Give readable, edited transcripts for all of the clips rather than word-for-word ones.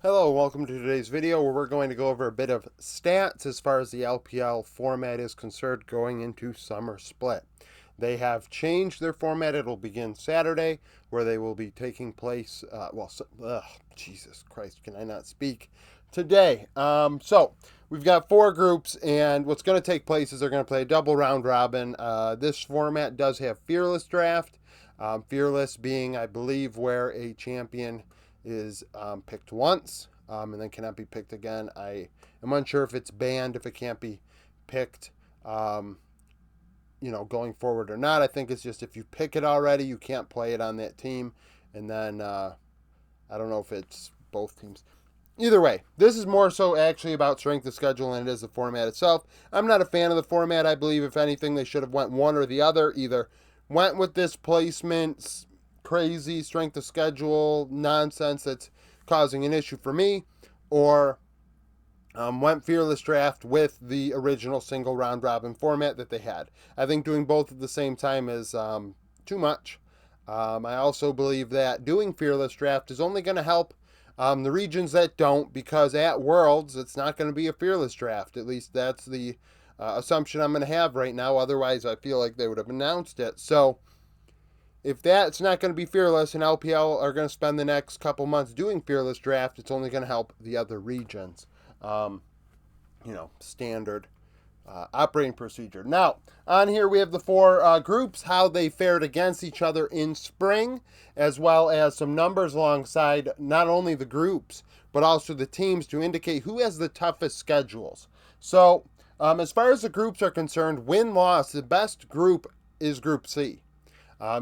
Hello, welcome to today's video where we're going to go over a bit of stats as far as the LPL format is concerned going into summer split. They have changed their format. It'll begin Saturday where they will be taking place, Jesus Christ, can I not speak today? So we've got four groups, and what's going to take place is they're going to play a double round robin. This format does have Fearless Draft. Fearless being, I believe, where a champion is picked once and then cannot be picked again. I am unsure if it's banned if it can't be picked, going forward or not. I think it's just if you pick it already, you can't play it on that team. And then I don't know if it's both teams. Either way, this is more so actually about strength of schedule than it is the format itself. I'm not a fan of the format. I believe, if anything, they should have went one or the other. Either went with this placement, crazy strength of schedule nonsense that's causing an issue for me, or went Fearless Draft with the original single round robin format that they had. I think doing both at the same time is too much. I also believe that doing Fearless Draft is only going to help the regions that don't, because at Worlds, it's not going to be a Fearless Draft. At least that's the assumption I'm going to have right now. Otherwise, I feel like they would have announced it. So if that's not going to be Fearless and LPL are going to spend the next couple months doing Fearless Draft, it's only going to help the other regions. Standard operating procedure. Now, on here we have the four groups, how they fared against each other in spring, as well as some numbers alongside not only the groups, but also the teams to indicate who has the toughest schedules. So, as far as the groups are concerned, win-loss, the best group is Group C.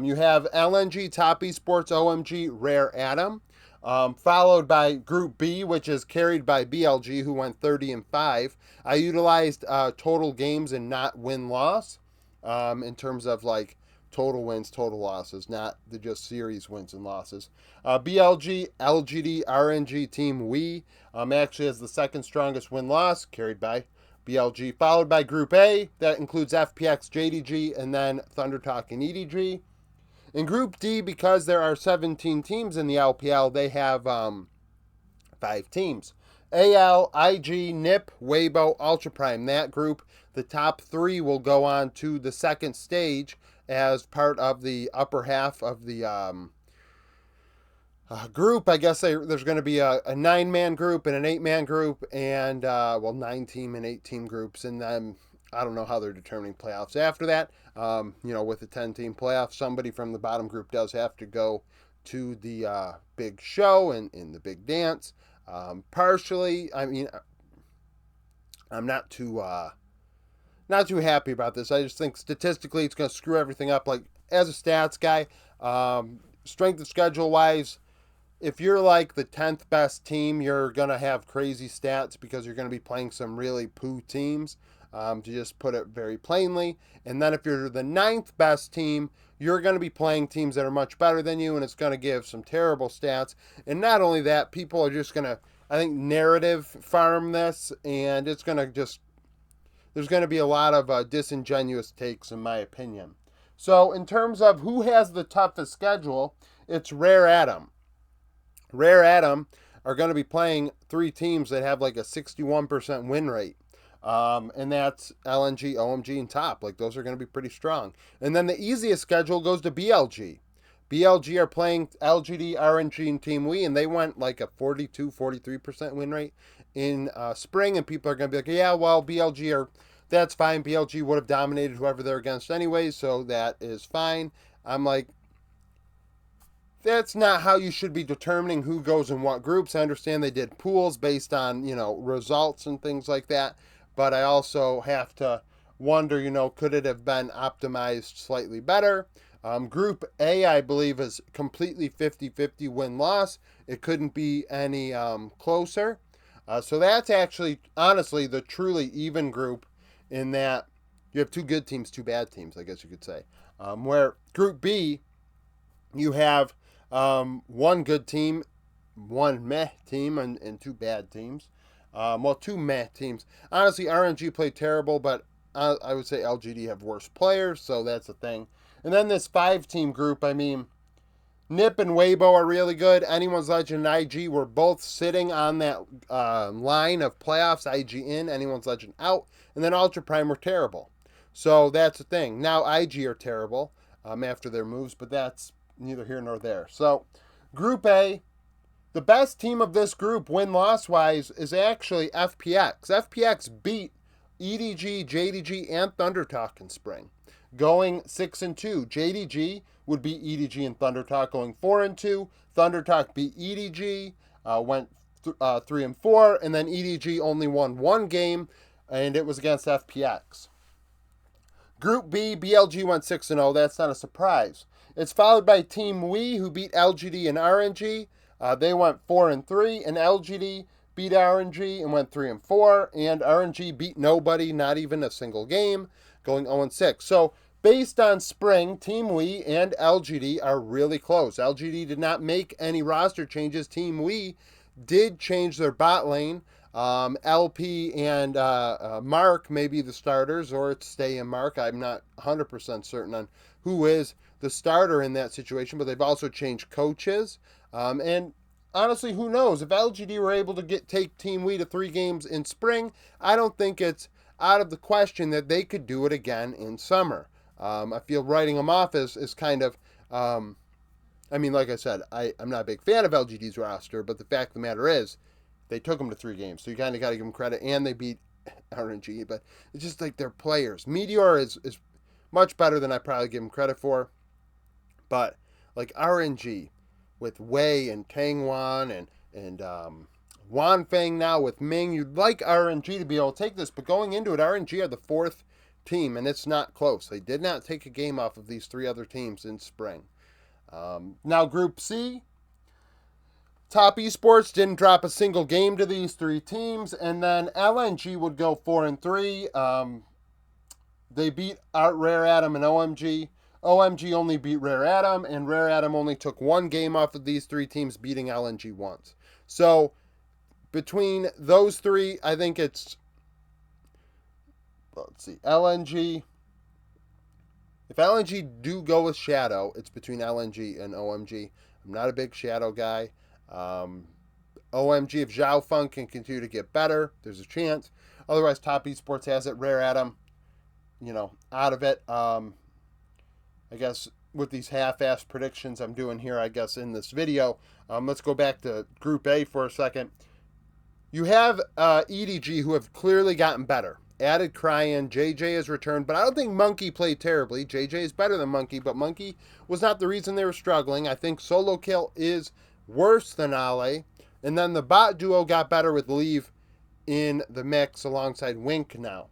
You have LNG, Top Esports, OMG, Rare Atom, followed by Group B, which is carried by BLG, who went 30-5. I utilized total games and not win-loss in terms of like total wins, total losses, not the just series wins and losses. BLG, LGD, RNG, Team We actually has the second strongest win-loss, carried by BLG, followed by Group A, that includes FPX, JDG, and then Thundertalk and EDG. In Group D, because there are 17 teams in the LPL, they have 5 teams. AL, IG, NIP, Weibo, Ultra Prime. That group, the top 3 will go on to the second stage as part of the upper half of the group. I guess there's going to be a 9-man group and an 8-man group, and 9-team and 8-team groups, and then I don't know how they're determining playoffs after that. With the 10-team playoff, somebody from the bottom group does have to go to the big show and in the big dance. Partially, I'm not too happy about this. I just think statistically it's going to screw everything up. Like, as a stats guy, strength of schedule wise, if you're like the 10th best team, you're going to have crazy stats because you're going to be playing some really poo teams, to just put it very plainly. And then if you're the 9th best team, you're going to be playing teams that are much better than you, and it's going to give some terrible stats. And not only that, people are just going to, I think, narrative farm this, and it's going to just, there's going to be a lot of disingenuous takes, in my opinion. So in terms of who has the toughest schedule, it's Rare Atom. Rare Atom are going to be playing 3 teams that have like a 61% win rate. And that's LNG, OMG, and Top. Like, those are going to be pretty strong. And then the easiest schedule goes to BLG. BLG are playing LGD, RNG, and Team We, and they went like a 42, 43% win rate in spring. And people are going to be like, yeah, well, that's fine. BLG would have dominated whoever they're against anyways, so that is fine. I'm like, that's not how you should be determining who goes in what groups. I understand they did pools based on, results and things like that. But I also have to wonder, could it have been optimized slightly better? Group A, I believe, is completely 50-50 win-loss. It couldn't be any closer. So that's actually, honestly, the truly even group, in that you have 2 good teams, 2 bad teams, I guess you could say. Where Group B, you have 1 good team, 1 meh team, and 2 bad teams. 2 meh teams. Honestly, RNG played terrible, but I would say LGD have worse players, so that's a thing. And then this 5-team group, Nip and Weibo are really good. Anyone's Legend and IG were both sitting on that line of playoffs. IG in, Anyone's Legend out. And then Ultra Prime were terrible. So that's the thing. Now IG are terrible after their moves, but that's neither here nor there. So Group A, the best team of this group, win-loss wise, is actually FPX. FPX beat EDG, JDG, and Thunder Talk in spring, going 6-2. JDG would beat EDG and Thunder Talk, going 4-2. Thunder Talk beat EDG, went 3-4, and then EDG only won one game, and it was against FPX. Group B, BLG went 6-0. That's not a surprise. It's followed by Team Wii, who beat LGD and RNG. They went 4-3, and LGD beat RNG and went 3-4, and RNG beat nobody, not even a single game, going 0-6. So based on spring, Team Wii and LGD are really close. LGD did not make any roster changes. Team Wii did change their bot lane. LP and Mark may be the starters, or it's Stay and Mark. I'm not 100% certain on who is the starter in that situation, but they've also changed coaches. And honestly, who knows? If LGD were able to take Team Wii to 3 games in spring, I don't think it's out of the question that they could do it again in summer. I feel writing them off is kind of, I mean, like I said, I'm not a big fan of LGD's roster, but the fact of the matter is, they took them to 3 games, so you kind of got to give them credit, and they beat RNG, but it's just like they're players. Meteor is much better than I probably give them credit for, but like RNG with Wei and Tangwan and Wanfeng now with Ming, you'd like RNG to be able to take this, but going into it, RNG are the 4th team, and it's not close. They did not take a game off of these 3 other teams in spring. Now Group C, Top Esports didn't drop a single game to these 3 teams, and then LNG would go 4-3. They beat Rare Atom and OMG. OMG only beat Rare Atom, and Rare Atom only took 1 game off of these 3 teams, beating LNG once. So between those 3, I think it's, let's see, LNG. If LNG do go with Shadow, it's between LNG and OMG. I'm not a big Shadow guy. OMG, if Zhao Feng can continue to get better, there's a chance. Otherwise, Top Esports has it. Rare Atom, out of it. I guess with these half-assed predictions I'm doing here, I guess, in this video, let's go back to Group A for a second. You have EDG, who have clearly gotten better. Added Cryan, JJ has returned, but I don't think Monkey played terribly. JJ is better than Monkey, but Monkey was not the reason they were struggling. I think Solo Kill is worse than Ale. And then the bot duo got better with Leave in the mix alongside Wink now.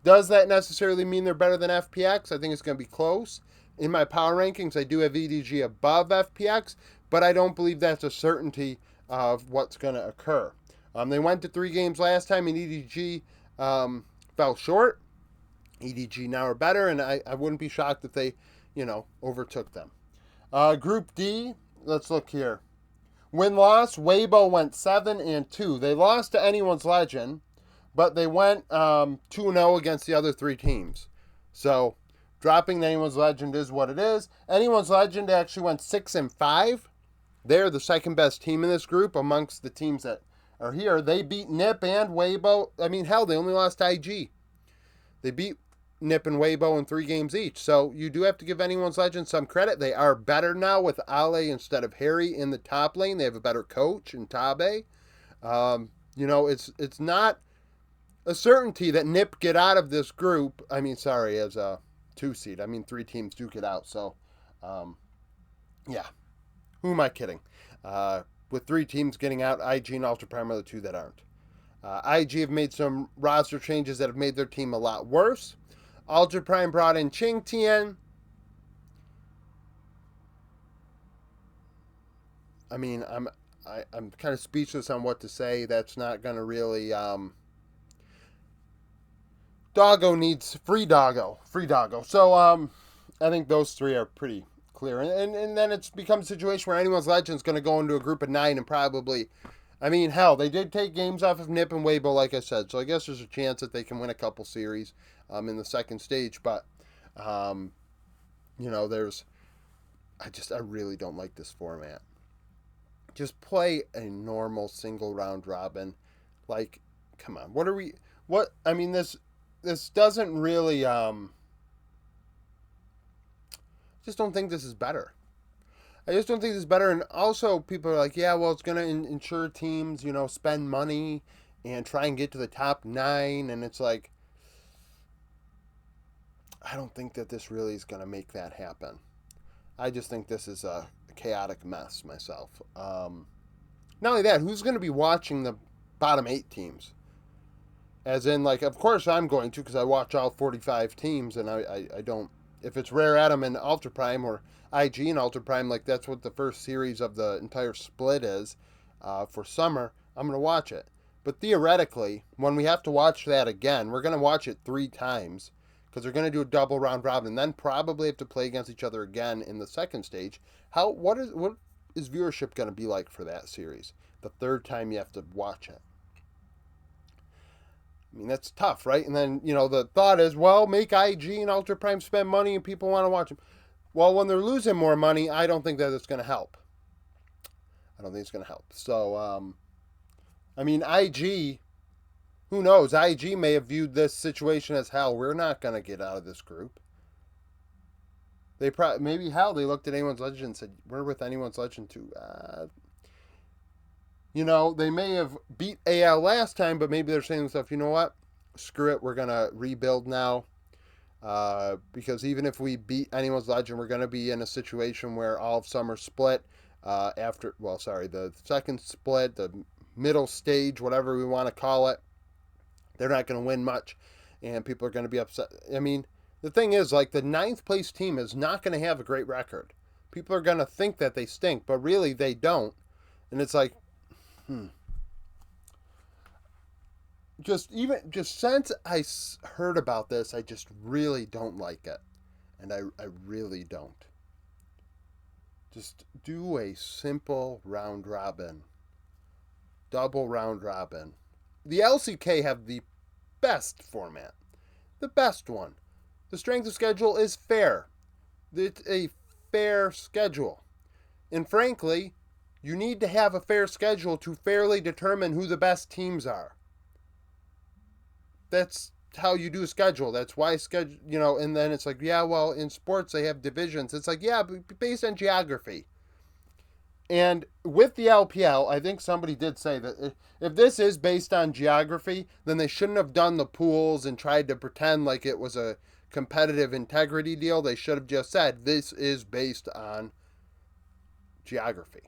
Does that necessarily mean they're better than FPX? I think it's going to be close. In my power rankings, I do have EDG above FPX, but I don't believe that's a certainty of what's going to occur. They went to 3 games last time, and EDG fell short. EDG now are better, and I wouldn't be shocked if they, overtook them. Group D, let's look here. Win-loss, Weibo went 7-2. They lost to Anyone's Legend, but they went 2-0 against the other 3 teams. So dropping Anyone's Legend is what it is. Anyone's Legend actually went 6-5. They're the second best team in this group amongst the teams that are here. They beat Nip and Weibo. I mean, hell, they only lost to IG. They beat Nip and Weibo in 3 games each. So you do have to give Anyone's Legend some credit. They are better now with Ale instead of Harry in the top lane. They have a better coach in Tabe. It's not a certainty that Nip get out of this group. I mean, sorry, as a 2 seed. I mean, 3 teams do get out. So, yeah. Who am I kidding? With 3 teams getting out, IG and Ultra Prime are the 2 that aren't. IG have made some roster changes that have made their team a lot worse. Ultra Prime brought in Ching Tian. I mean, I'm kind of speechless on what to say. That's not going to really. Doggo needs free Doggo. So I think those 3 are pretty clear, and then it's become a situation where Anyone's Legend's going to go into a group of 9 and probably. I mean, hell, they did take games off of Nip and Weibo, like I said, so I guess there's a chance that they can win a couple series in the second stage, but, there's, I really don't like this format. Just play a normal single round robin. Like, come on. I mean, this doesn't really just don't think this is better. I just don't think this is better. And also, people are like, yeah, well, it's going to ensure teams, spend money and try and get to the top 9. And it's like, I don't think that this really is going to make that happen. I just think this is a chaotic mess myself. Not only that, who's going to be watching the bottom 8 teams? As in, like, of course I'm going to, because I watch all 45 teams, and I don't. If it's Rare Atom and Ultra Prime or IG and Ultra Prime, like that's what the first series of the entire split is for summer, I'm going to watch it. But theoretically, when we have to watch that again, we're going to watch it 3 times because they're going to do a double round robin and then probably have to play against each other again in the second stage. What is viewership going to be like for that series? The third time you have to watch it. I mean, that's tough, right? And then, the thought is, well, make IG and Ultra Prime spend money and people want to watch them. Well, when they're losing more money, I don't think that it's going to help. I don't think it's going to help. So, I mean, IG, who knows? IG may have viewed this situation as, hell, we're not going to get out of this group. They maybe, hell, they looked at Anyone's Legend and said, we're with Anyone's Legend too. They may have beat AL last time, but maybe they're saying stuff, you know what? Screw it, we're going to rebuild now. Because even if we beat Anyone's Legend, we're going to be in a situation where all of summer split the second split, the middle stage, whatever we want to call it. They're not going to win much, and people are going to be upset. I mean, the thing is, like, the 9th place team is not going to have a great record. People are going to think that they stink, but really they don't. And it's like, Just since I heard about this, I just really don't like it. And I really don't. Just do a simple round robin. Double round robin. The LCK have the best format. The best one. The strength of schedule is fair. It's a fair schedule. And frankly, you need to have a fair schedule to fairly determine who the best teams are. That's how you do a schedule. That's why schedule, and then it's like, yeah, well, in sports they have divisions. It's like, yeah, but based on geography. And with the LPL, I think somebody did say that if this is based on geography, then they shouldn't have done the pools and tried to pretend like it was a competitive integrity deal. They should have just said, this is based on geography.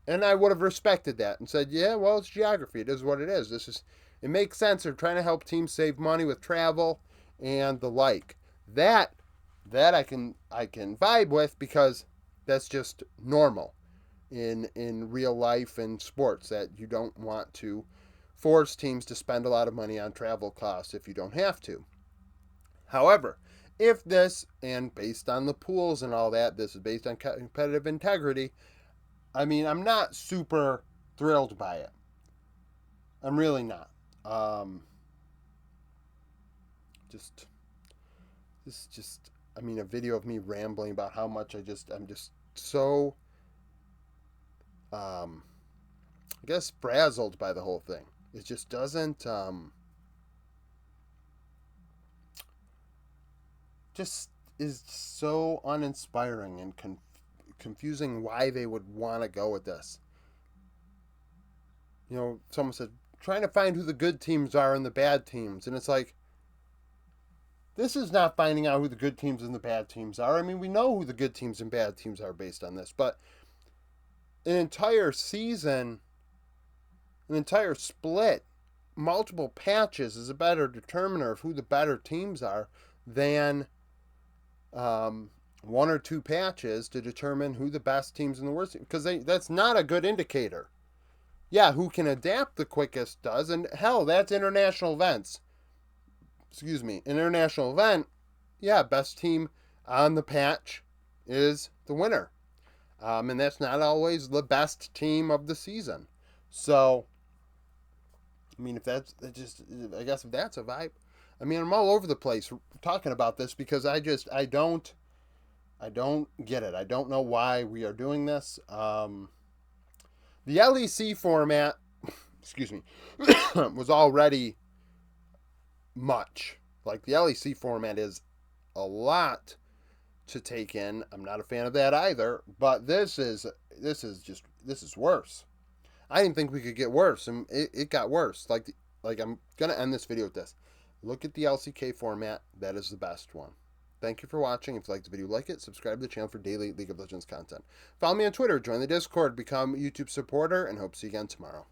And I would have respected that and said, yeah, well, it's geography. It is what it is. It makes sense. They're trying to help teams save money with travel and the like. That I can vibe with because that's just normal in real life and sports, that you don't want to force teams to spend a lot of money on travel costs if you don't have to. However, if this, and based on the pools and all that, this is based on competitive integrity, I mean, I'm not super thrilled by it. I'm really not. A video of me rambling about how much I'm just so, I guess, frazzled by the whole thing. It just doesn't, just is so uninspiring and confusing why they would want to go with this. Someone said, trying to find who the good teams are and the bad teams. And it's like, this is not finding out who the good teams and the bad teams are. I mean, we know who the good teams and bad teams are based on this. But an entire season, an entire split, multiple patches is a better determiner of who the better teams are than 1 or 2 patches to determine who the best teams and the worst teams. Because that's not a good indicator. Yeah, who can adapt the quickest does, and hell, that's international events. International event, yeah, best team on the patch is the winner. And that's not always the best team of the season. So, I mean, I guess if that's a vibe, I mean, I'm all over the place talking about this because I don't I don't get it. I don't know why we are doing this. The LEC format, excuse me, was already much. Like the LEC format is a lot to take in. I'm not a fan of that either, but this is worse. I didn't think we could get worse, and it got worse. Like I'm gonna end this video with this. Look at the LCK format. That is the best one. Thank you for watching. If you liked the video, like it. Subscribe to the channel for daily League of Legends content. Follow me on Twitter. Join the Discord. Become a YouTube supporter. And hope to see you again tomorrow.